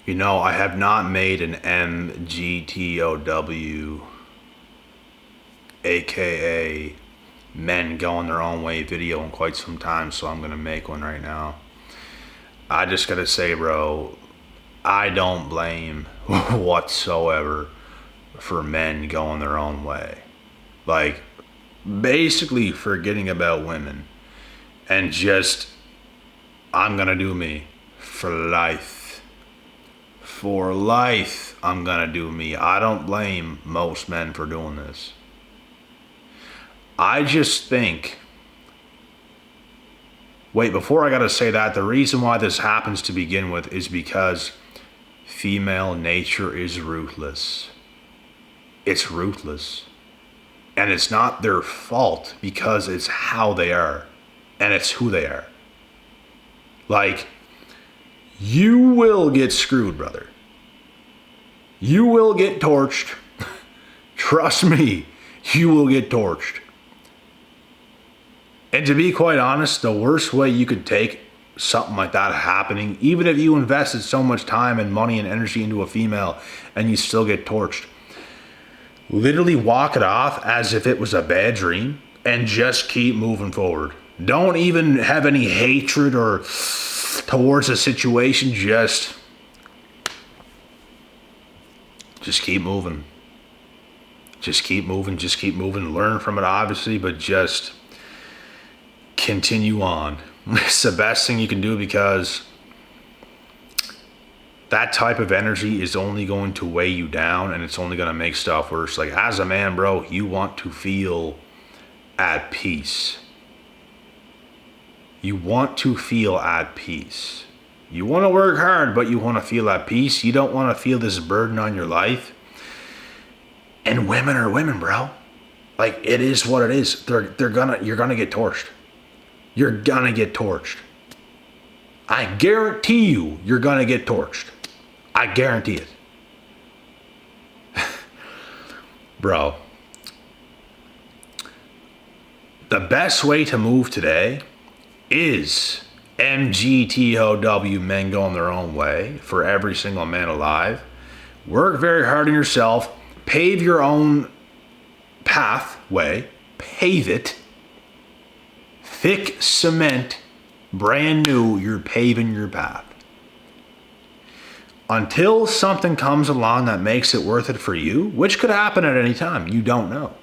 You know, I have not made an MGTOW, aka men going their own way video in quite some time, so I'm gonna make one right now. I just gotta say, bro, I don't blame whatsoever for men going their own way. Like, basically forgetting about women and just, I'm gonna do me for life. For life, I'm gonna do me. I don't blame most men for doing this. I just think, wait, before I gotta say that, the reason why this happens to begin with is because female nature is ruthless. It's ruthless. And it's not their fault because it's how they are. And it's who they are. Like, you will get screwed, brother. You will get torched. Trust me, you will get torched. And to be quite honest, the worst way you could take something like that happening, even if you invested so much time and money and energy into a female and you still get torched, literally walk it off as if it was a bad dream and just keep moving forward. Don't even have any hatred or towards the situation. Just keep moving. Just keep moving. Just keep moving. Learn from it, obviously, but just continue on. It's the best thing you can do, because that type of energy is only going to weigh you down, and it's only going to make stuff worse. Like, as a man, bro, you want to feel at peace. You want to feel at peace. You want to work hard, but you want to feel at peace. You don't want to feel this burden on your life. And women are women, bro. Like, it is what it is. You're gonna get torched. You're gonna get torched. I guarantee you're gonna get torched. I guarantee it. Bro, the best way to move today is MGTOW, men going their own way, for every single man alive. Work very hard on yourself. Pave your own pathway. Pave it. Thick cement, brand new, you're paving your path. Until something comes along that makes it worth it for you, which could happen at any time, you don't know.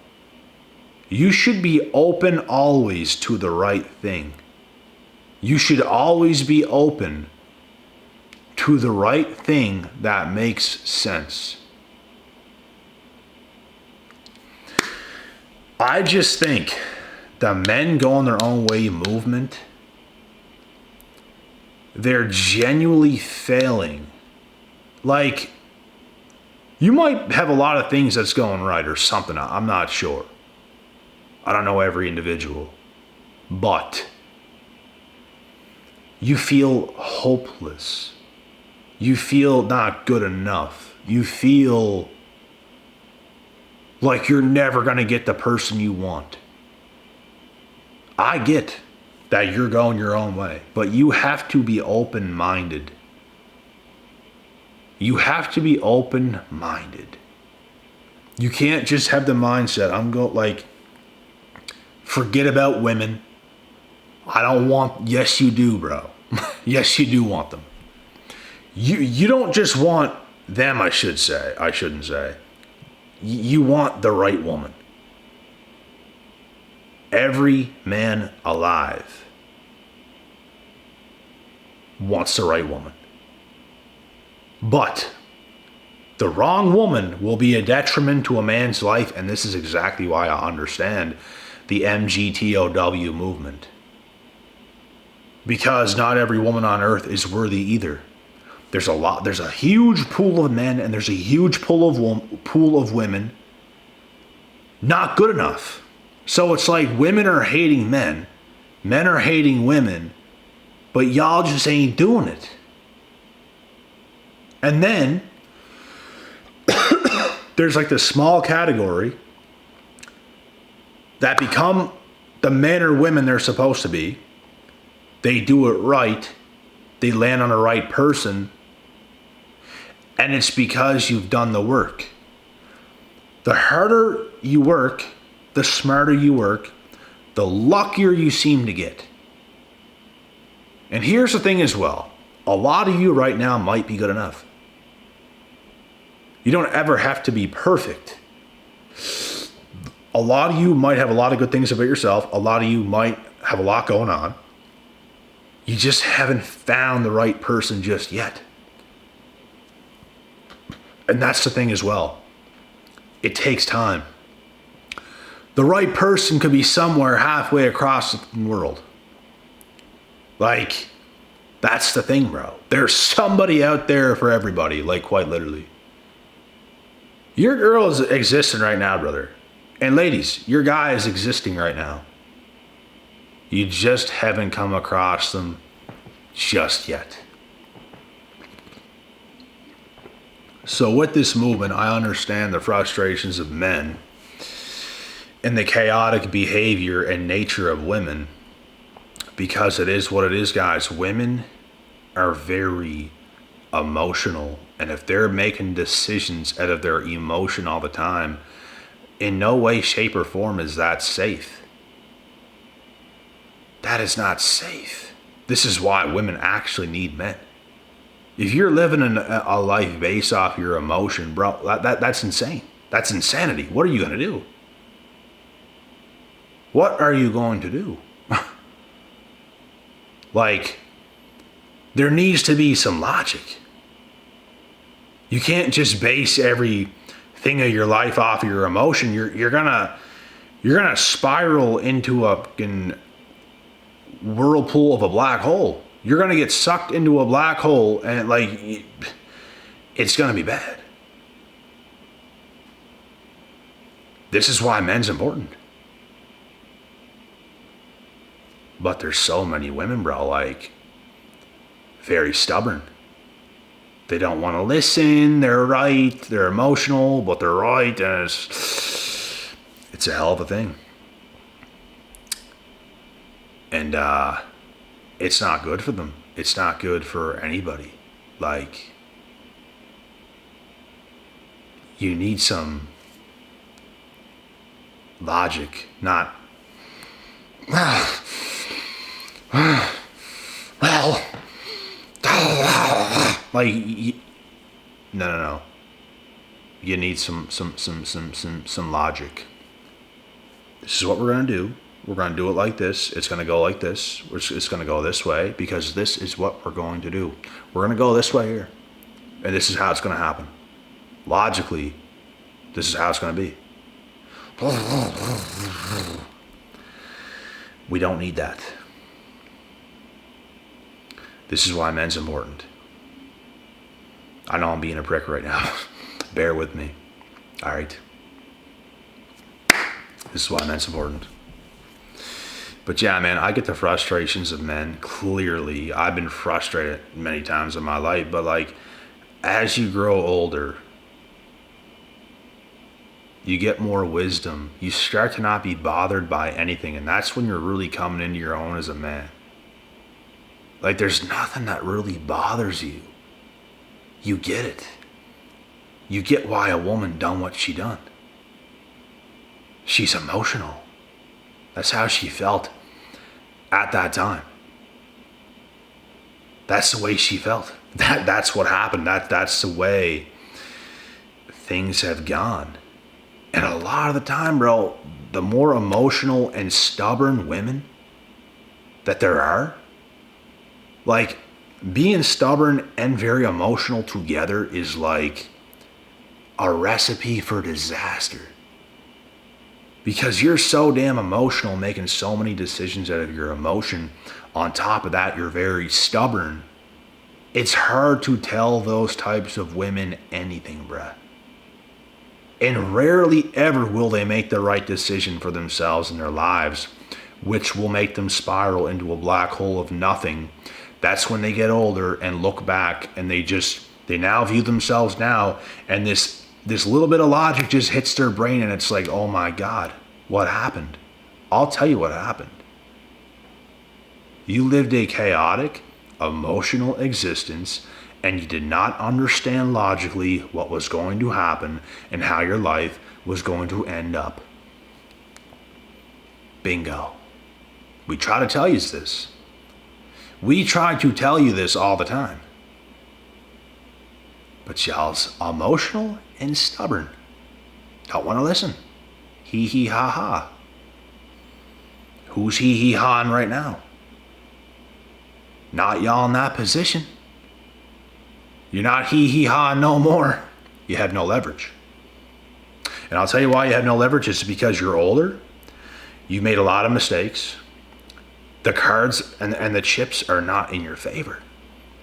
You should be open always to the right thing. You should always be open to the right thing that makes sense. I just think the men going their own way movement, they're genuinely failing. Like, you might have a lot of things that's going right or something. I'm not sure. I don't know every individual. But you feel hopeless. You feel not good enough. You feel like you're never going to get the person you want. I get that you're going your own way, but you have to be open-minded. You have to be open-minded. You can't just have the mindset, forget about women. I don't want, yes you do, bro. Yes, you do want them. You don't just want them, I shouldn't say. You want the right woman. Every man alive wants the right woman. But the wrong woman will be a detriment to a man's life, and this is exactly why I understand the MGTOW movement. Because not every woman on earth is worthy either. There's a huge pool of men, and there's a huge pool of women not good enough. So it's like women are hating men are hating women, but y'all just ain't doing it. And then there's like this small category that become the men or women they're supposed to be. They do it right. They land on the right person. And it's because you've done the work. The harder you work, the smarter you work, the luckier you seem to get. And here's the thing as well. A lot of you right now might be good enough. You don't ever have to be perfect. A lot of you might have a lot of good things about yourself. A lot of you might have a lot going on. You just haven't found the right person just yet. And that's the thing as well. It takes time. The right person could be somewhere halfway across the world. Like, that's the thing, bro. There's somebody out there for everybody, like quite literally. Your girl is existing right now, brother. And ladies, your guy is existing right now. You just haven't come across them just yet. So with this movement, I understand the frustrations of men and the chaotic behavior and nature of women, because it is what it is, guys. Women are very emotional, and if they're making decisions out of their emotion all the time, in no way, shape, or form is that safe. That is not safe. This is why women actually need men. If you're living a life based off your emotion, bro, that's insane. That's insanity. What are you going to do? What are you going to do? Like, there needs to be some logic. You can't just base everything of your life off of your emotion. You're gonna spiral into a fucking whirlpool of a black hole. You're gonna get sucked into a black hole, and like, it's gonna be bad. This is why men's important. But there's so many women, bro, like, very stubborn. They don't want to listen. They're right. They're emotional, but they're right. And it's a hell of a thing. And it's not good for them. It's not good for anybody. Like, you need some logic, not, well, like, no. You need some logic. This is what we're gonna do. We're gonna do it like this. It's gonna go like this. It's gonna go this way because this is what we're going to do. We're gonna go this way here, and this is how it's gonna happen. Logically, this is how it's gonna be. We don't need that. This is why men's important. I know I'm being a prick right now. Bear with me. All right. This is why men's important. But yeah, man, I get the frustrations of men. Clearly, I've been frustrated many times in my life. But like, as you grow older, you get more wisdom. You start to not be bothered by anything. And that's when you're really coming into your own as a man. Like, there's nothing that really bothers you. You get it. You get why a woman done what she done. She's emotional. That's how she felt at that time. That's the way she felt. That's what happened. That's the way things have gone. And a lot of the time, bro, the more emotional and stubborn women that there are, like, being stubborn and very emotional together is like a recipe for disaster. Because you're so damn emotional, making so many decisions out of your emotion. On top of that, you're very stubborn. It's hard to tell those types of women anything, bruh. And rarely ever will they make the right decision for themselves and their lives, which will make them spiral into a black hole of nothing. That's when they get older and look back and they now view themselves now, and this little bit of logic just hits their brain and it's like, oh my God, what happened? I'll tell you what happened. You lived a chaotic, emotional existence, and you did not understand logically what was going to happen and how your life was going to end up. Bingo. We try to tell you this. We try to tell you this all the time. But y'all's emotional and stubborn. Don't want to listen. Hee hee ha ha. Who's hee hee hawing right now? Not y'all in that position. You're not hee hee ha no more. You have no leverage. And I'll tell you why you have no leverage. It's because you're older. You made a lot of mistakes. The cards and the chips are not in your favor.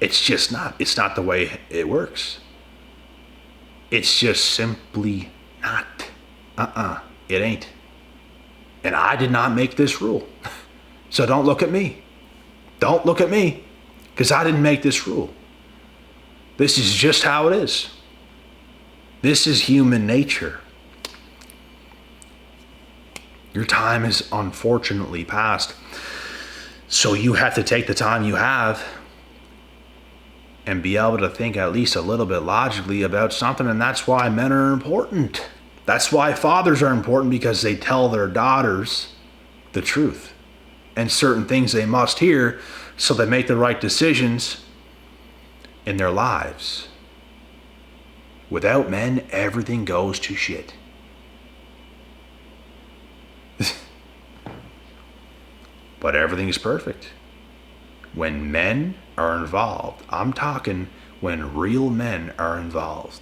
It's just not. It's not the way it works. It's just simply not. It ain't. And I did not make this rule. So don't look at me. Don't look at me. Because I didn't make this rule. This is just how it is. This is human nature. Your time is unfortunately past. So you have to take the time you have and be able to think at least a little bit logically about something. And that's why men are important. That's why fathers are important, because they tell their daughters the truth and certain things they must hear so they make the right decisions in their lives. Without men, everything goes to shit. But everything is perfect when men are involved. I'm talking when real men are involved.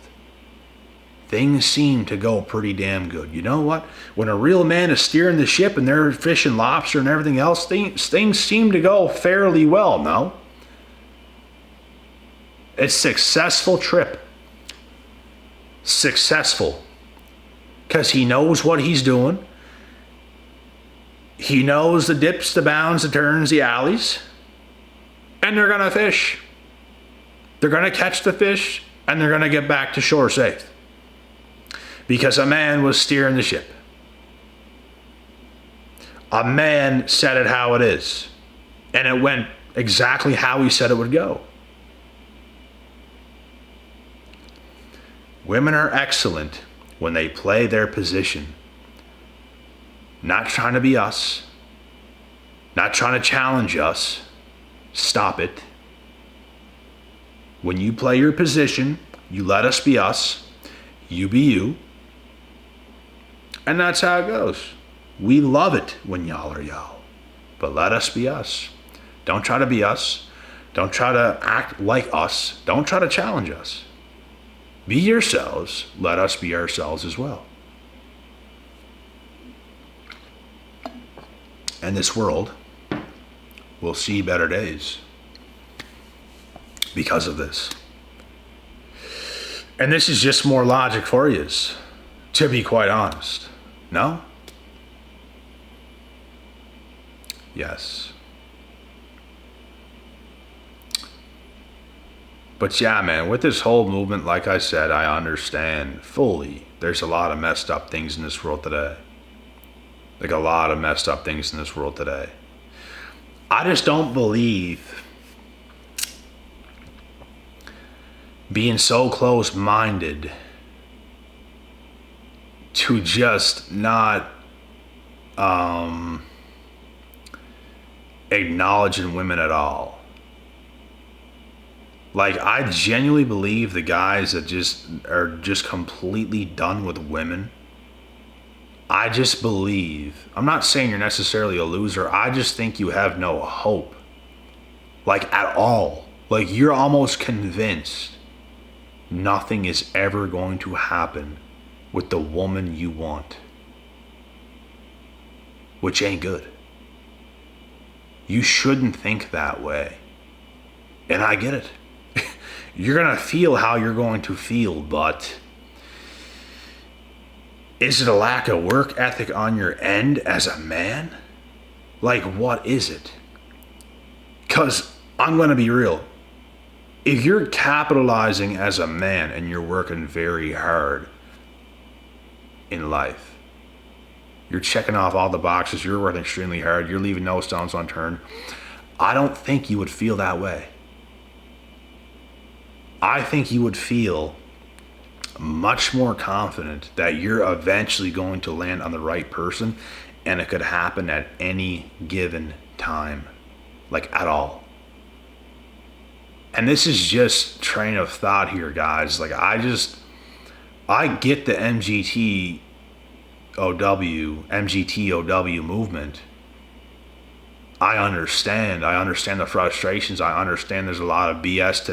Things seem to go pretty damn good. You know what? When a real man is steering the ship and they're fishing lobster and everything else, things seem to go fairly well, no? It's a successful trip. Successful. Because he knows what he's doing. He knows the dips, the bounds, the turns, the alleys. And they're going to fish. They're going to catch the fish and they're going to get back to shore safe. Because a man was steering the ship. A man said it how it is. And it went exactly how he said it would go. Women are excellent when they play their position. Not trying to be us. Not trying to challenge us. Stop it. When you play your position, you let us be us. You be you. And that's how it goes. We love it when y'all are y'all. But let us be us. Don't try to be us. Don't try to act like us. Don't try to challenge us. Be yourselves. Let us be ourselves as well. And this world will see better days because of this. And this is just more logic for you, to be quite honest. No? Yes. But yeah, man, with this whole movement, like I said, I understand fully there's a lot of messed up things in this world today. Like a lot of messed up things in this world today. I just don't believe being so close-minded to just not acknowledging women at all. Like, I genuinely believe the guys that just are just completely done with women. I just believe, I'm not saying you're necessarily a loser. I just think you have no hope. Like, at all. Like, you're almost convinced nothing is ever going to happen with the woman you want. Which ain't good. You shouldn't think that way. And I get it. You're going to feel how you're going to feel, but is it a lack of work ethic on your end as a man? Like, what is it? Because I'm going to be real. If you're capitalizing as a man and you're working very hard in life, you're checking off all the boxes, you're working extremely hard, you're leaving no stones unturned, I don't think you would feel that way. I think you would feel much more confident that you're eventually going to land on the right person, and it could happen at any given time, like at all. And this is just train of thought here, guys. Like I get the MGTOW movement. I understand the frustrations. I understand there's a lot of BS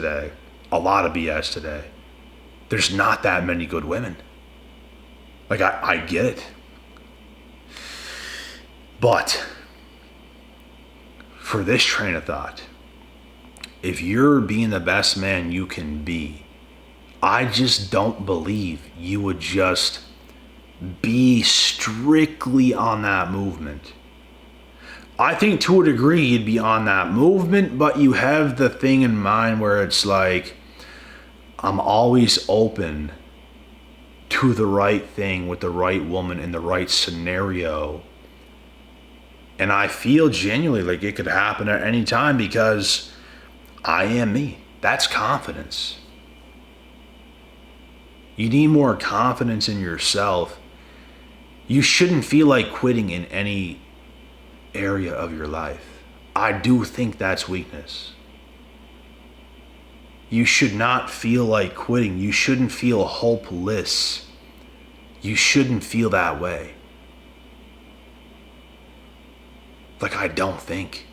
today. There's not that many good women. Like I get it. But for this train of thought, if you're being the best man you can be, I just don't believe you would just be strictly on that movement. I think to a degree you'd be on that movement, but you have the thing in mind where it's like, I'm always open to the right thing with the right woman in the right scenario. And I feel genuinely like it could happen at any time because I am me. That's confidence. You need more confidence in yourself. You shouldn't feel like quitting in any area of your life. I do think that's weakness. You should not feel like quitting. You shouldn't feel hopeless. You shouldn't feel that way. Like I don't think.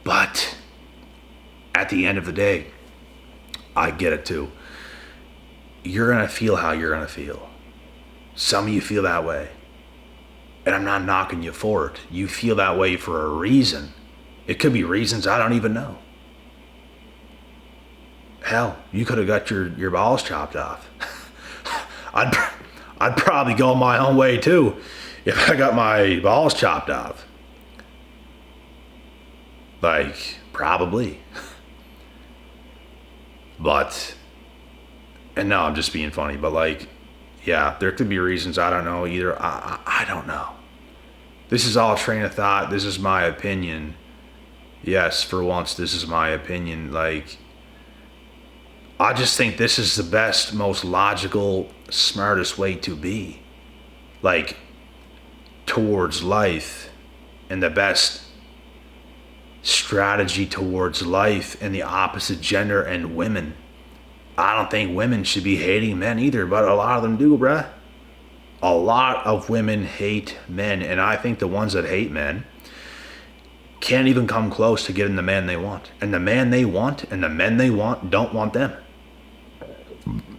But at the end of the day, I get it too. You're going to feel how you're going to feel. Some of you feel that way. And I'm not knocking you for it. You feel that way for a reason. It could be reasons I don't even know. Hell, you could have got your balls chopped off. I'd probably go my own way too if I got my balls chopped off. Like, probably. But, and no, I'm just being funny, but like, yeah, there could be reasons I don't know either. I don't know. This is all a train of thought. This is my opinion. Yes, for once, this is my opinion. Like, I just think this is the best, most logical, smartest way to be. Like, towards life, and the best strategy towards life and the opposite gender and women. I don't think women should be hating men either, but a lot of them do, bruh. A lot of women hate men, and I think the ones that hate men can't even come close to getting the man they want. And the man they want and the men they want don't want them.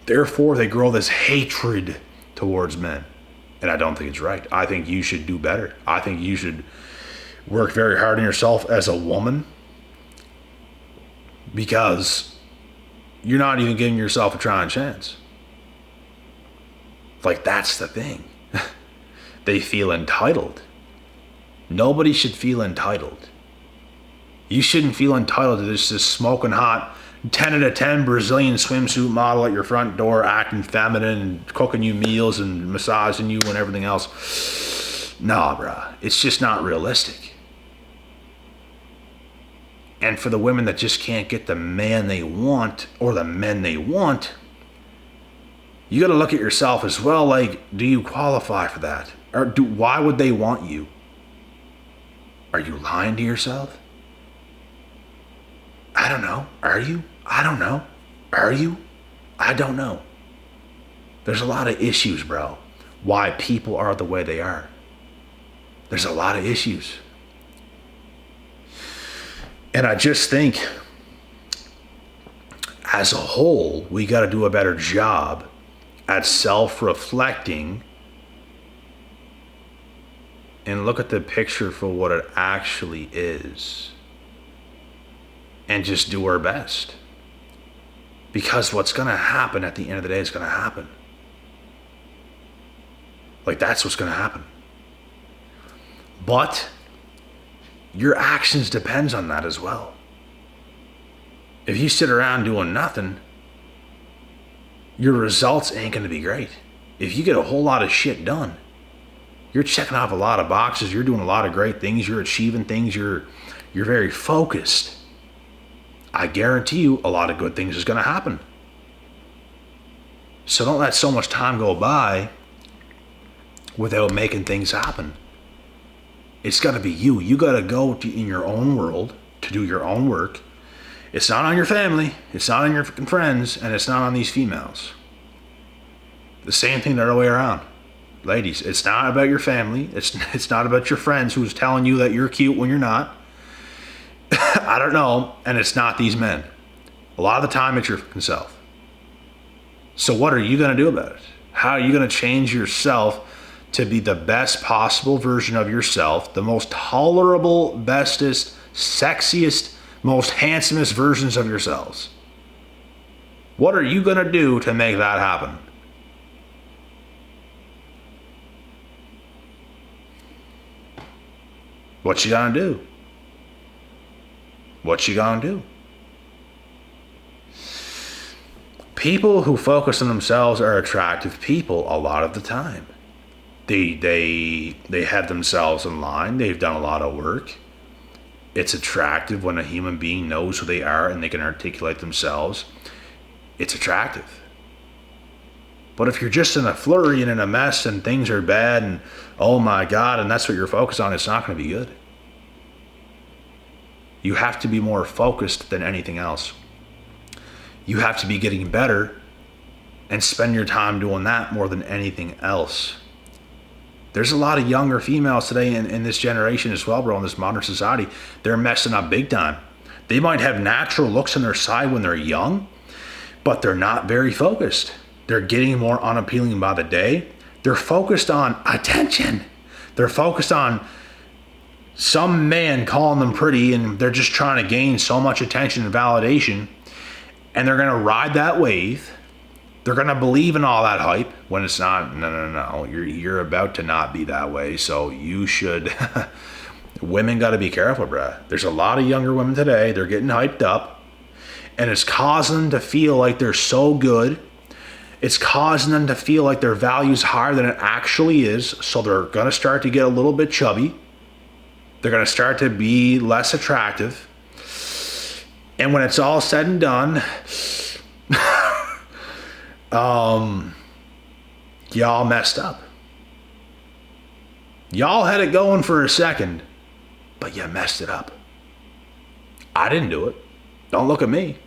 Therefore, they grow this hatred towards men. And I don't think it's right. I think you should do better. I think you should work very hard on yourself as a woman, because you're not even giving yourself a trying chance. Like, that's the thing. They feel entitled. Nobody should feel entitled. You shouldn't feel entitled to this smoking hot 10 out of 10 Brazilian swimsuit model at your front door acting feminine and cooking you meals and massaging you and everything else. Nah, bruh. It's just not realistic. And for the women that just can't get the man they want or the men they want, you got to look at yourself as well. Like, do you qualify for that? Or why would they want you? Are you lying to yourself? I don't know. Are you? I don't know. Are you? I don't know. There's a lot of issues, bro. Why people are the way they are. There's a lot of issues. And I just think, as a whole, we got to do a better job at self-reflecting and look at the picture for what it actually is. And just do our best. Because what's going to happen at the end of the day is going to happen. Like, that's what's going to happen. But your actions depends on that as well. If you sit around doing nothing, your results ain't going to be great. If you get a whole lot of shit done, you're checking off a lot of boxes, you're doing a lot of great things, you're achieving things, you're very focused. I guarantee you a lot of good things is going to happen. So don't let so much time go by without making things happen. It's got to be you. You got to go in your own world to do your own work. It's not on your family. It's not on your friends. And it's not on these females. The same thing the other way around. Ladies, it's not about your family. It's not about your friends who's telling you that you're cute when you're not. I don't know. And it's not these men. A lot of the time it's your fucking self. So what are you going to do about it? How are you going to change yourself to be the best possible version of yourself, the most tolerable, bestest, sexiest, most handsomest versions of yourselves? What are you going to do to make that happen? What you gonna do? What you gonna do? People who focus on themselves are attractive people a lot of the time. They have themselves in line. They've done a lot of work. It's attractive when a human being knows who they are and they can articulate themselves. It's attractive. But if you're just in a flurry and in a mess and things are bad and oh my God, and that's what you're focused on, it's not going to be good. You have to be more focused than anything else. You have to be getting better and spend your time doing that more than anything else. There's a lot of younger females today in this generation as well, bro, in this modern society. They're messing up big time. They might have natural looks on their side when they're young, but they're not very focused. They're getting more unappealing by the day. They're focused on attention. They're focused on some man calling them pretty, and they're just trying to gain so much attention and validation. And they're going to ride that wave. They're going to believe in all that hype when it's not. No. You're about to not be that way. So you should. Women got to be careful, bruh. There's a lot of younger women today. They're getting hyped up. And it's causing them to feel like they're so good. It's causing them to feel like their value's higher than it actually is. So they're going to start to get a little bit chubby. They're going to start to be less attractive. And when it's all said and done, y'all messed up. Y'all had it going for a second, but you messed it up. I didn't do it. Don't look at me.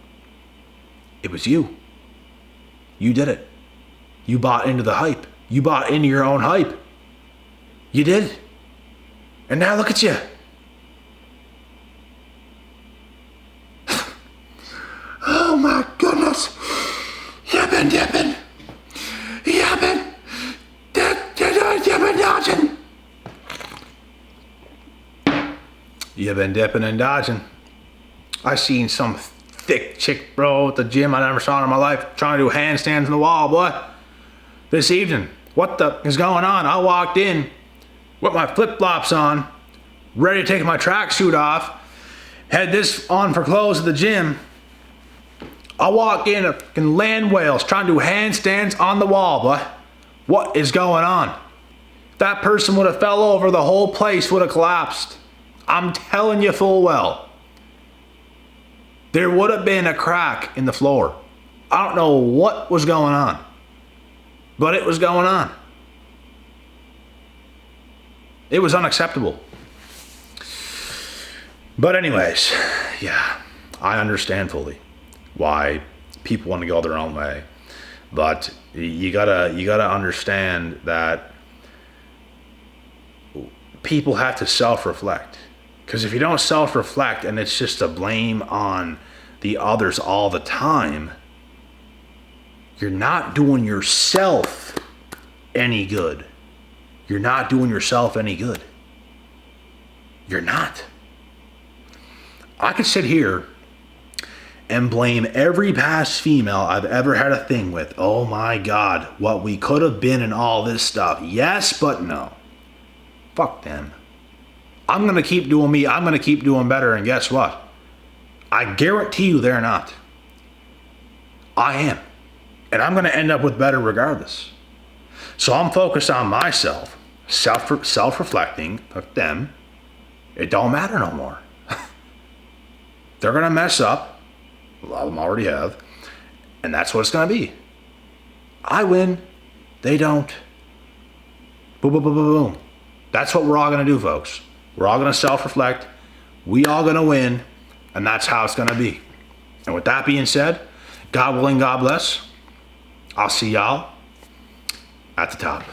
It was you. You did it. You bought into the hype. You bought into your own hype. You did. And now look at you. Oh my goodness. You've been dipping. You've been dodging. You've been dipping and dodging. I seen some thick chick, bro, at the gym I never saw in my life trying to do handstands on the wall, boy. This evening. What the is going on? I walked in with my flip-flops on, ready to take my tracksuit off, had this on for clothes at the gym. I walk in land whales trying to do handstands on the wall, boy. What is going on? If that person would have fell over, the whole place would have collapsed. I'm telling you full well. There would have been a crack in the floor. I don't know what was going on, but it was going on. It was unacceptable. But anyways, yeah, I understand fully why people want to go their own way. But you gotta understand that people have to self-reflect. Because if you don't self-reflect and it's just a blame on the others all the time, you're not doing yourself any good. You're not doing yourself any good. You're not. I could sit here and blame every past female I've ever had a thing with. Oh my God, what we could have been and all this stuff. Yes, but no. Fuck them. I'm going to keep doing me. I'm going to keep doing better. And guess what? I guarantee you they're not. I am. And I'm going to end up with better regardless. So I'm focused on myself, self-reflecting. Fuck them. It don't matter no more. They're going to mess up. A lot of them already have. And that's what it's going to be. I win. They don't. Boom, boom, boom, boom, boom. That's what we're all going to do, folks. We're all going to self-reflect. We all going to win. And that's how it's going to be. And with that being said, God willing, God bless. I'll see y'all at the top.